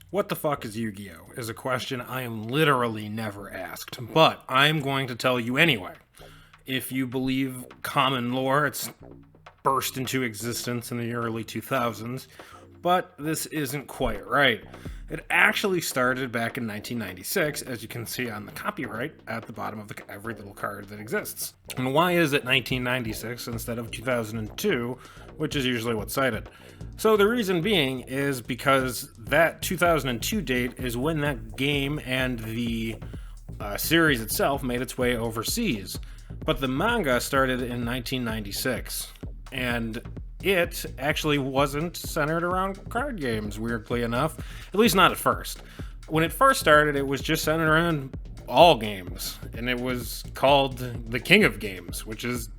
What the fuck is Yu-Gi-Oh? Is a question I am literally never asked, but I'm going to tell you anyway. If you believe common lore, it's burst into existence in the early 2000s, but this isn't quite right. It actually started back in 1996, as you can see on the copyright at the bottom of every little card that exists. And why is it 1996 instead of 2002, which is usually what's cited? So the reason being is because that 2002 date is when that game and the series itself made its way overseas. But the manga started in 1996, and it actually wasn't centered around card games, weirdly enough. At least not at first. When it first started, it was just centered around all games, and it was called the King of Games, which is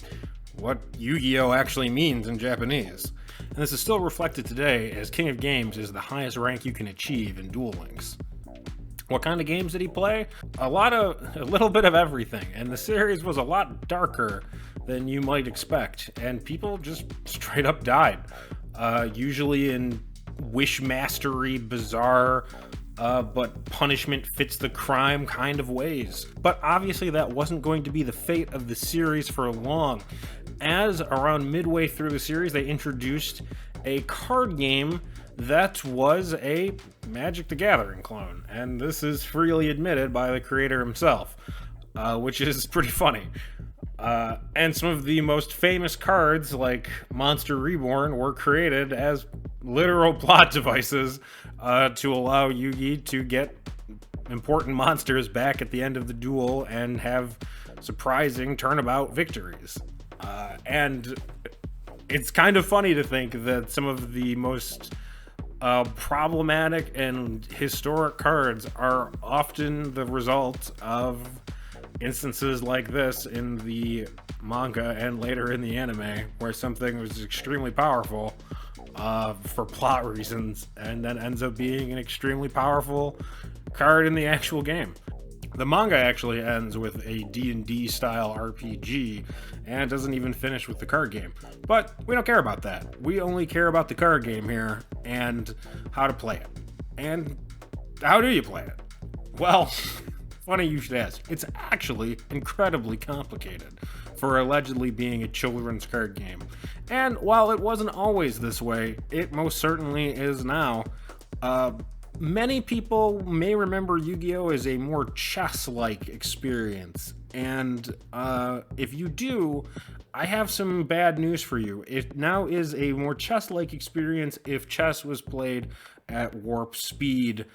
what Yu-Gi-Oh actually means in Japanese. And this is still reflected today, as King of Games is the highest rank you can achieve in Duel Links. What kind of games did he play? A little bit of everything, and the series was a lot darker than you might expect, and people just straight up died. Usually in wish mastery, bizarre, but punishment fits the crime kind of ways. But obviously that wasn't going to be the fate of the series for long, as around midway through the series they introduced a card game that was a Magic the Gathering clone, and this is freely admitted by the creator himself, which is pretty funny. And some of the most famous cards, like Monster Reborn, were created as literal plot devices to allow Yugi to get important monsters back at the end of the duel and have surprising turnabout victories. And it's kind of funny to think that some of the most problematic and historic cards are often the result of instances like this in the manga and later in the anime, where something was extremely powerful for plot reasons and then ends up being an extremely powerful card in the actual game. The manga actually ends with a D&D style RPG and doesn't even finish with the card game. But we don't care about that. We only care about the card game here and how to play it. And how do you play it? Well, funny you should ask. It's actually incredibly complicated for allegedly being a children's card game. And while it wasn't always this way, it most certainly is now. Many people may remember Yu-Gi-Oh! As a more chess-like experience, and if you do, I have some bad news for you. It now is a more chess-like experience if chess was played at warp speed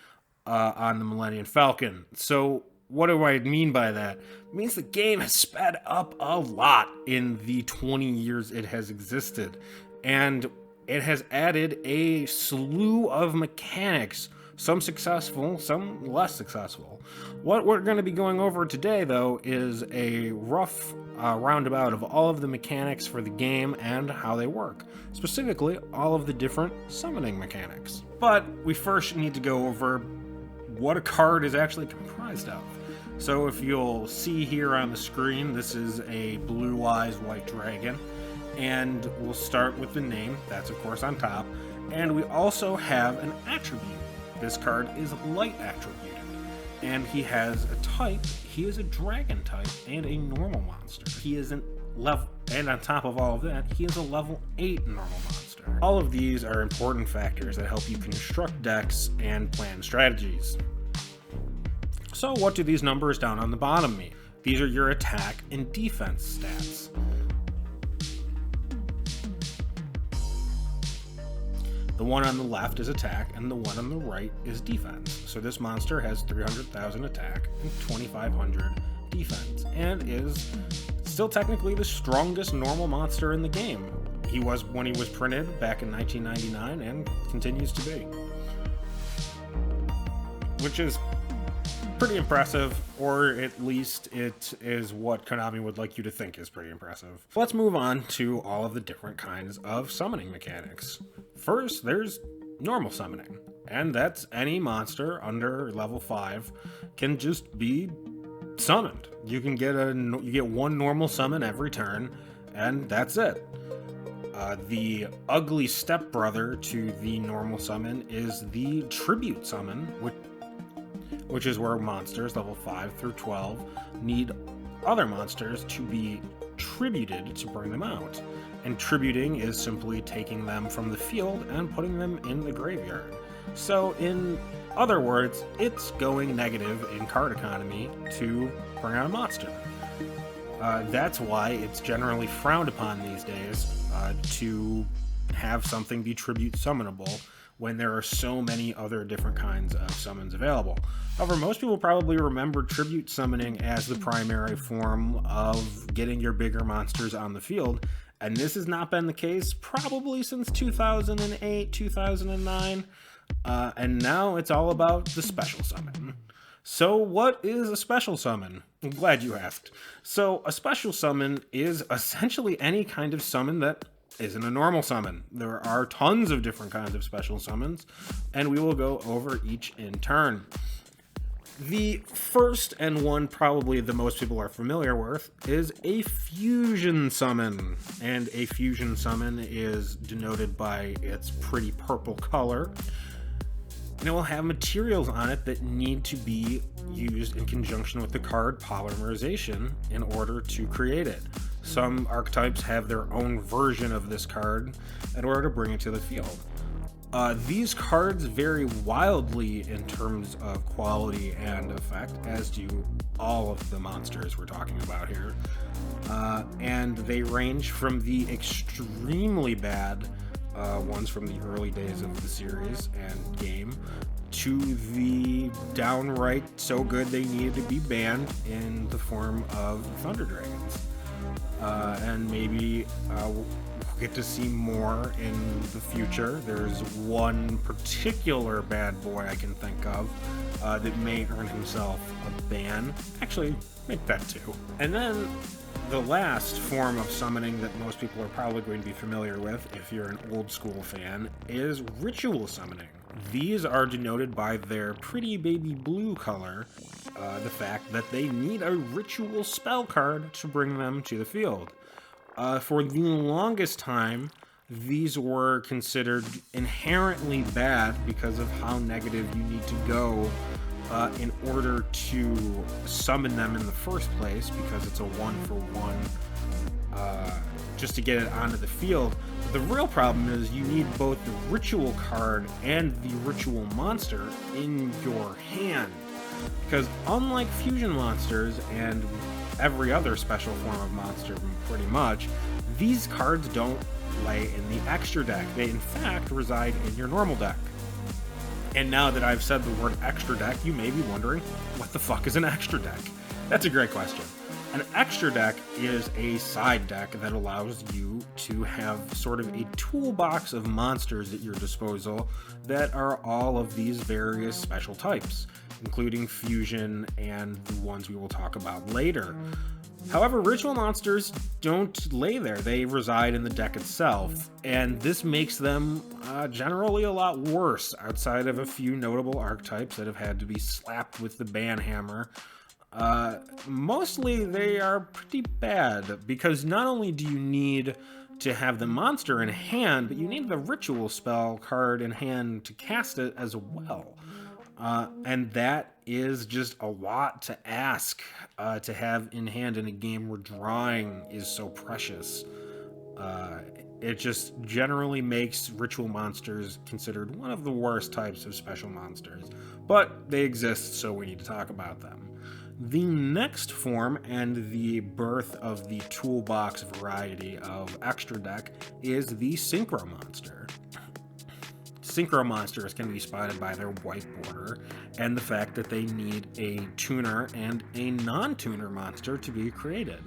on the Millennium Falcon. So what do I mean by that? It means the game has sped up a lot in the 20 years it has existed, and it has added a slew of mechanics, some successful, some less successful. What we're going to be going over today, though, is a rough roundabout of all of the mechanics for the game and how they work. Specifically, all of the different summoning mechanics. But we first need to go over what a card is actually comprised of. So if you'll see here on the screen, this is a Blue Eyes White Dragon. And we'll start with the name, that's of course on top. And we also have an attribute. This card is light attributed, and he has a type. He is a dragon type and a normal monster. He is an level, and on top of all of that, he is a level 8 normal monster. All of these are important factors that help you construct decks and plan strategies. So what do these numbers down on the bottom mean? These are your attack and defense stats. The one on the left is attack, and the one on the right is defense. So this monster has 300,000 attack and 2,500 defense, and is still technically the strongest normal monster in the game. He was when he was printed back in 1999, and continues to be. Which is pretty impressive, or at least it is what Konami would like you to think is pretty impressive. Let's move on to all of the different kinds of summoning mechanics. First, there's normal summoning, and that's any monster under level 5 can just be summoned. You can get one normal summon every turn, and that's it. The ugly stepbrother to the normal summon is the tribute summon, which is where monsters level 5 through 12 need other monsters to be tributed to bring them out. And tributing is simply taking them from the field and putting them in the graveyard. So in other words, it's going negative in card economy to bring out a monster. That's why it's generally frowned upon these days to have something be tribute summonable when there are so many other different kinds of summons available. However, most people probably remember tribute summoning as the primary form of getting your bigger monsters on the field, and this has not been the case probably since 2008, 2009, and now it's all about the special summon. So what is a special summon? I'm glad you asked. So a special summon is essentially any kind of summon that isn't a normal summon. There are tons of different kinds of special summons, and we will go over each in turn. The first and one probably the most people are familiar with is a fusion summon. And a fusion summon is denoted by its pretty purple color. And it will have materials on it that need to be used in conjunction with the card polymerization in order to create it. Some archetypes have their own version of this card in order to bring it to the field. These cards vary wildly in terms of quality and effect, as do all of the monsters we're talking about here. And they range from the extremely bad ones from the early days of the series and game to the downright so good they needed to be banned in the form of Thunder Dragons. And maybe we'll get to see more in the future. There's one particular bad boy I can think of that may earn himself a ban. Actually, make that two. And then the last form of summoning that most people are probably going to be familiar with, if you're an old school fan, is ritual summoning. These are denoted by their pretty baby blue color, the fact that they need a ritual spell card to bring them to the field. For the longest time, these were considered inherently bad because of how negative you need to go in order to summon them in the first place, because it's a one-for-one just to get it onto the field. But the real problem is you need both the ritual card and the ritual monster in your hand, because unlike fusion monsters and every other special form of monster pretty much, these cards don't lay in the extra deck. They in fact reside in your normal deck. And now that I've said the word extra deck, you may be wondering, what the fuck is an extra deck? That's a great question. An extra deck is a side deck that allows you to have sort of a toolbox of monsters at your disposal that are all of these various special types, including fusion and the ones we will talk about later. However, ritual monsters don't lay there. They reside in the deck itself, and this makes them generally a lot worse outside of a few notable archetypes that have had to be slapped with the ban hammer. Mostly they are pretty bad, because not only do you need to have the monster in hand, but you need the ritual spell card in hand to cast it as well. And that is just a lot to ask to have in hand in a game where drawing is so precious. It just generally makes ritual monsters considered one of the worst types of special monsters. But they exist, so we need to talk about them. The next form and the birth of the toolbox variety of extra deck is the Syncro monster. Synchro monsters can be spotted by their white border and the fact that they need a tuner and a non-tuner monster to be created.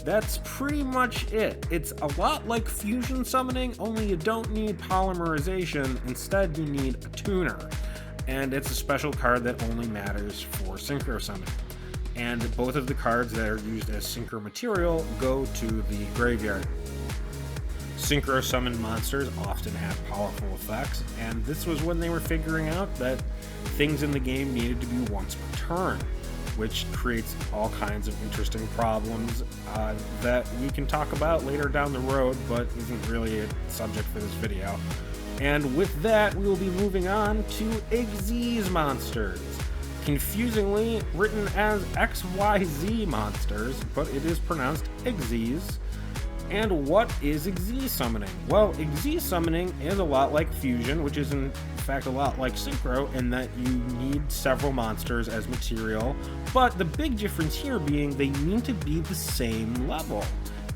That's pretty much it. It's a lot like fusion summoning, only you don't need polymerization. Instead, you need a tuner. And it's a special card that only matters for synchro summoning. And both of the cards that are used as synchro material go to the graveyard. Synchro summoned monsters often have powerful effects, and this was when they were figuring out that things in the game needed to be once per turn. which creates all kinds of interesting problems that we can talk about later down the road, but isn't really a subject for this video. And with that, we will be moving on to XYZ monsters. Confusingly written as XYZ monsters, but it is pronounced XYZ. And what is XYZ summoning? Well, XYZ summoning is a lot like Fusion, which is in fact a lot like Syncro, in that you need several monsters as material, but the big difference here being they need to be the same level.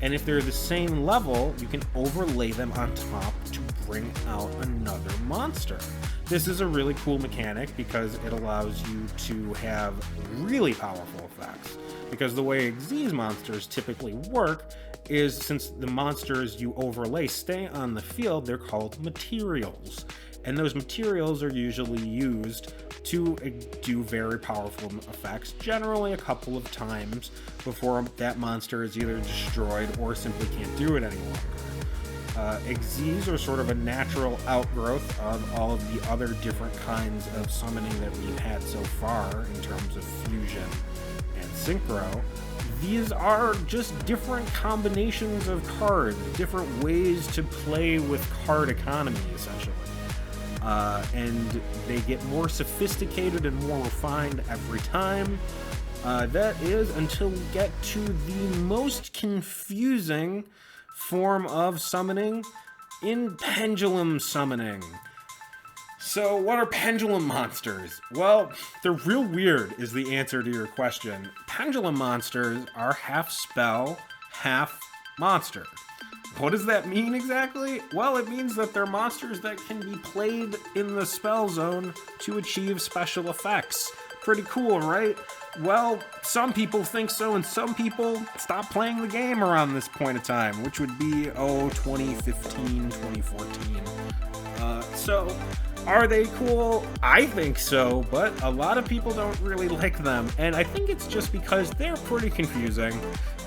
And if they're the same level, you can overlay them on top to bring out another monster. This is a really cool mechanic because it allows you to have really powerful effects. Because the way XYZ monsters typically work is, since the monsters you overlay stay on the field, they're called materials. And those materials are usually used to do very powerful effects, generally a couple of times before that monster is either destroyed or simply can't do it any longer. XYZs are sort of a natural outgrowth of all of the other different kinds of summoning that we've had so far in terms of Fusion and Syncro. These are just different combinations of cards, different ways to play with card economy, essentially. And they get more sophisticated and more refined every time. That is until we get to the most confusing form of summoning in Pendulum summoning. So what are Pendulum monsters? Well, they're real weird is the answer to your question. Pendulum monsters are half spell, half monster. What does that mean exactly? Well, it means that they're monsters that can be played in the spell zone to achieve special effects. Pretty cool, right? Well, some people think so, and some people stop playing the game around this point of time, which would be, 2015, 2014. So, are they cool? I think so, but a lot of people don't really like them, and I think it's just because they're pretty confusing.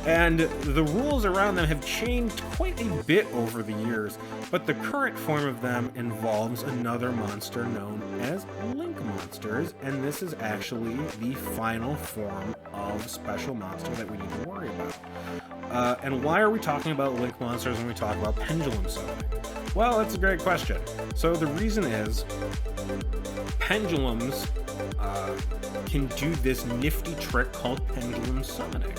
And the rules around them have changed quite a bit over the years, but the current form of them involves another monster known as Link monsters, and this is actually the final form of special monster that we need to worry about. And why are we talking about Link monsters when we talk about Pendulum summoning? Well, that's a great question. So the reason is, Pendulums can do this nifty trick called Pendulum summoning.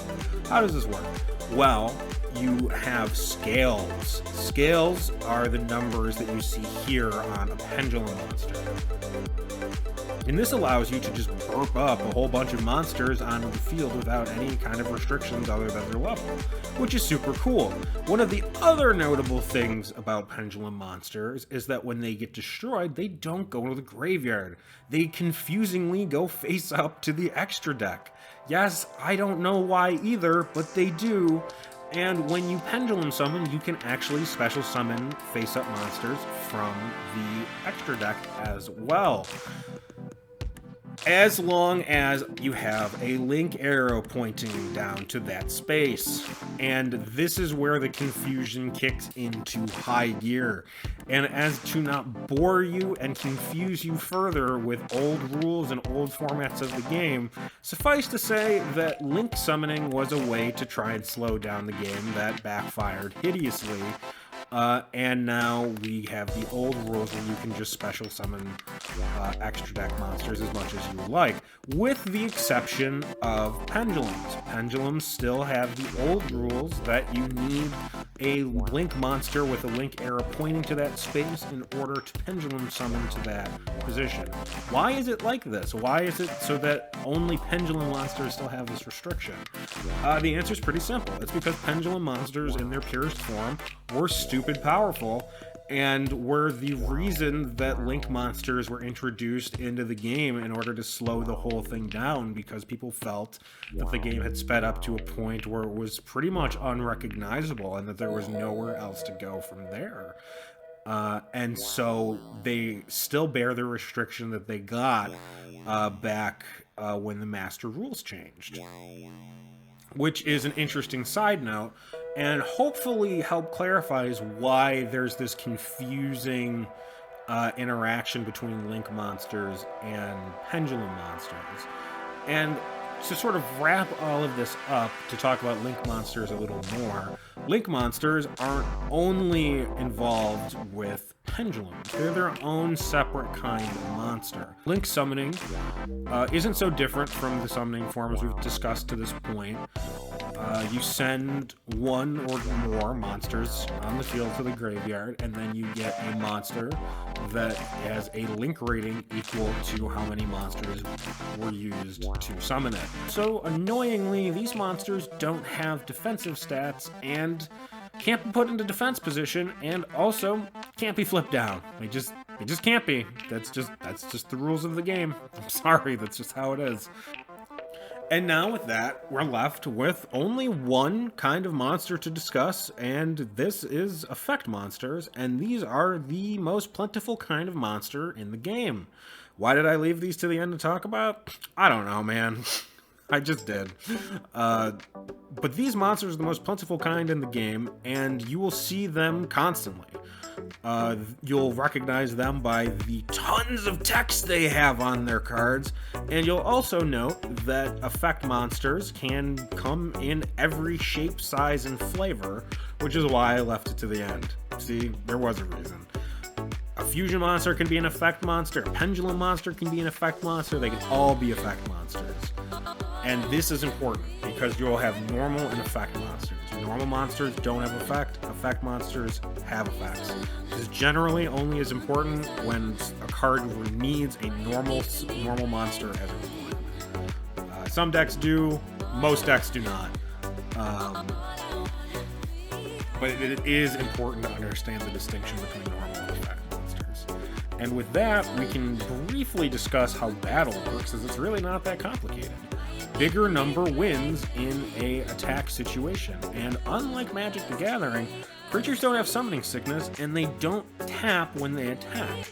How does this work? Well, you have scales. Scales are the numbers that you see here on a Pendulum monster. And this allows you to just burp up a whole bunch of monsters onto the field without any kind of restrictions other than their level, which is super cool. One of the other notable things about Pendulum monsters is that when they get destroyed, they don't go to the graveyard. They confusingly go face up to the extra deck. Yes, I don't know why either, but they do. And when you Pendulum summon, you can actually special summon face-up monsters from the extra deck as well. As long as you have a link arrow pointing down to that space. And this is where the confusion kicks into high gear. And as to not bore you and confuse you further with old rules and old formats of the game, suffice to say that link summoning was a way to try and slow down the game that backfired hideously. And now we have the old rules where you can just special summon extra deck monsters as much as you like, with the exception of Pendulums. Pendulums still have the old rules that you need a link monster with a link arrow pointing to that space in order to Pendulum summon to that position. Why is it like this? Why is it so that only Pendulum monsters still have this restriction? The answer is pretty simple. It's because Pendulum monsters in their purest form were stupid powerful, and were the reason that link monsters were introduced into the game in order to slow the whole thing down, because people felt that the game had sped up to a point where it was pretty much unrecognizable and that there was nowhere else to go from there. And so they still bear the restriction that they got back when the Master Rules changed. Which is an interesting side note, and hopefully help clarifies why there's this confusing interaction between Link monsters and Pendulum monsters. And to sort of wrap all of this up, to talk about Link monsters a little more, Link monsters aren't only involved with pendulums. They're their own separate kind of monster. Link summoning isn't so different from the summoning forms we've discussed to this point. You send one or more monsters on the field to the graveyard, and then you get a monster that has a Link rating equal to how many monsters were used to summon it. So, annoyingly, these monsters don't have defensive stats and can't be put into defense position, and also can't be flipped down. They just can't be. That's just the rules of the game. I'm sorry, that's just how it is. And now with that, we're left with only one kind of monster to discuss, and this is effect monsters, and these are the most plentiful kind of monster in the game. Why did I leave these to the end to talk about? I don't know, man. I just did. But these monsters are the most plentiful kind in the game, and you will see them constantly. You'll recognize them by the tons of text they have on their cards, and you'll also note that effect monsters can come in every shape, size, and flavor, which is why I left it to the end. See, there was a reason. A fusion monster can be an effect monster, a pendulum monster can be an effect monster, they can all be effect monsters. And this is important because you'll have normal and effect monsters. Normal monsters don't have effect monsters have effects. This generally only is important when a card needs a normal monster as a requirement. Some decks do, most decks do not. But it is important to understand the distinction between normal and effect monsters. And with that, we can briefly discuss how battle works, as it's really not that complicated. Bigger number wins in a attack situation, and unlike Magic the Gathering, creatures don't have summoning sickness, and they don't tap when they attack.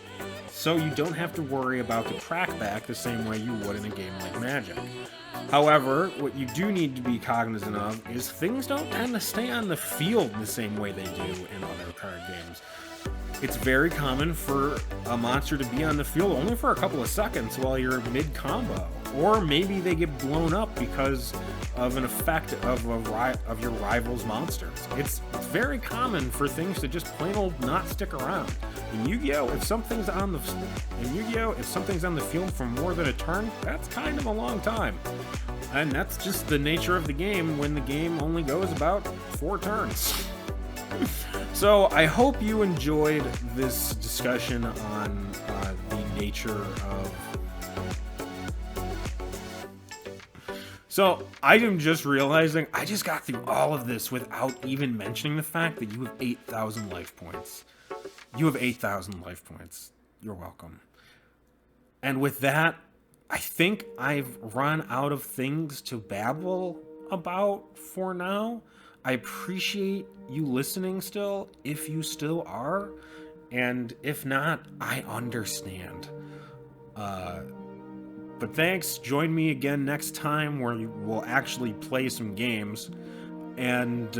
So you don't have to worry about the trackback the same way you would in a game like Magic. However, what you do need to be cognizant of is things don't tend to stay on the field the same way they do in other card games. It's very common for a monster to be on the field only for a couple of seconds while you're mid-combo. Or maybe they get blown up because of an effect of your rival's monsters. It's very common for things to just plain old not stick around. In Yu-Gi-Oh, if something's on the field for more than a turn, that's kind of a long time. And that's just the nature of the game when the game only goes about 4 turns. So I hope you enjoyed this discussion on the nature of... So I am just realizing I just got through all of this without even mentioning the fact that you have 8,000 life points. You have 8,000 life points. You're welcome. And with that, I think I've run out of things to babble about for now. I appreciate you listening still, if you still are, and if not, I understand. But thanks, join me again next time where we'll actually play some games, and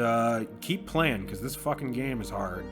keep playing, because this fucking game is hard.